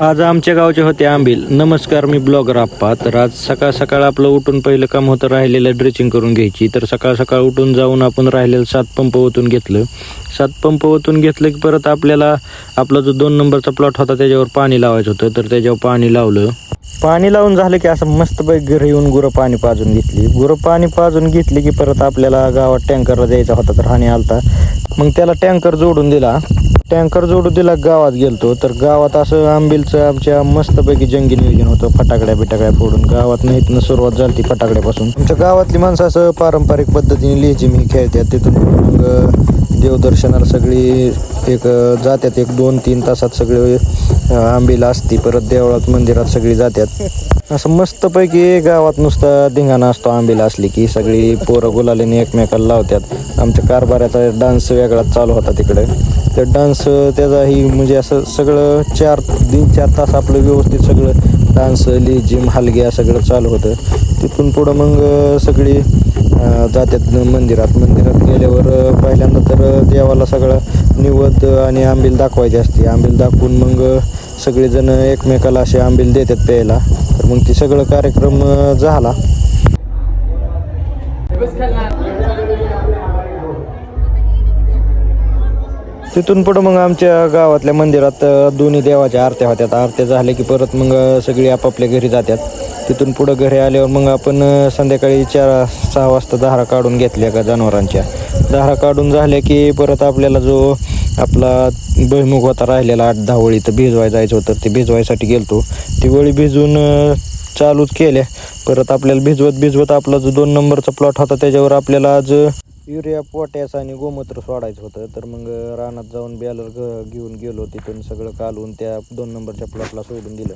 आज आमच्या गावचे होते आंबील. नमस्कार, मी ब्लॉगर आप्पा. तर आज सकाळ सकाळ आपलं उठून पहिलं काम होतं राहिलेलं ड्रेसिंग करून घ्यायची. तर सकाळ सकाळ उठून जाऊन आपण राहिलेलं 7 पंप ओतून घेतलं. 7 पंप ओतून घेतलं की परत आपल्याला आपला जो 2 नंबरचा प्लॉट होता त्याच्यावर पाणी लावायचं होतं. तर त्याच्यावर पाणी लावलं. पाणी लावून झालं की असं मस्तपैकी घरी येऊन गुरं पाणी पाजून घेतली. गुरं पाणी पाजून घेतली की परत आपल्याला गावात टँकरला द्यायचा होता. तर हानी आलता, मग त्याला टँकर जोडून दिला. गावात गेलतो. तर गावात असं आंबीलचं आमच्या मस्तपैकी जंगी नियोजन होतं. फटाकड्या बिटाकड्या फोडून गावात नाहीत ना सुरुवात झाली ती फटाकड्यापासून. आमच्या गावातली माणसं असं पारंपरिक पद्धतीने लेझिम ही खेळतात. तिथून मग देवदर्शनाला सगळी जातात. 2-3 तासात सगळे आंबील असती. परत देवळात मंदिरात सगळी जातात. असं मस्तपैकी गावात नुसता धिंगाणा असतो. आंबील असली की सगळी पोरं गुलालीने एकमेकाला लावतात. आमच्या कारभाराचा डान्स वेगळाच चालू होता तिकडे. तर डान्स त्याचाही म्हणजे असं सगळं 4 तास आपलं व्यवस्थित सगळं डान्स लेझिम हलग्या सगळं चालू होतं. तिथून पुढं मग सगळी जातात मंदिरात गेल्यावर पहिल्यांदा तर देवाला सगळं निवद आणि आंबील दाखवायची असते. आंबील दाखवून मग सगळेजण एकमेकाला असे आंबील देतात प्यायला. तर मग ती सगळं कार्यक्रम झाला. तिथून पुढं मग आमच्या गावातल्या मंदिरात दोन्ही देवाच्या आरत्या होत्यात. आरत्या झाल्या की परत मग सगळी आपापल्या घरी जातात. तिथून पुढं घरी आल्यावर मग आपण संध्याकाळी 4-6 वाजता धारा काढून घेतल्या का जनावरांच्या. धारा काढून झाल्या की परत आपल्याला जो आपला भुईमुग होता राहिलेला 8-10 वळी तर भिजवायला जायचं होतं. ते भिजवायसाठी गेलतो. ती वळी भिजवून चालूच केल्या. परत आपल्याला भिजवत आपला जो 2 नंबरचा प्लॉट होता त्याच्यावर आपल्याला आज युरिया, पोटॅश आणि गोमूत्र सोडायचं होतं. तर मग रानात जाऊन बॅलर घेऊन गेलो. तिथून सगळं कालवून त्या 2 नंबरच्या प्लॉटला सोडून दिलं.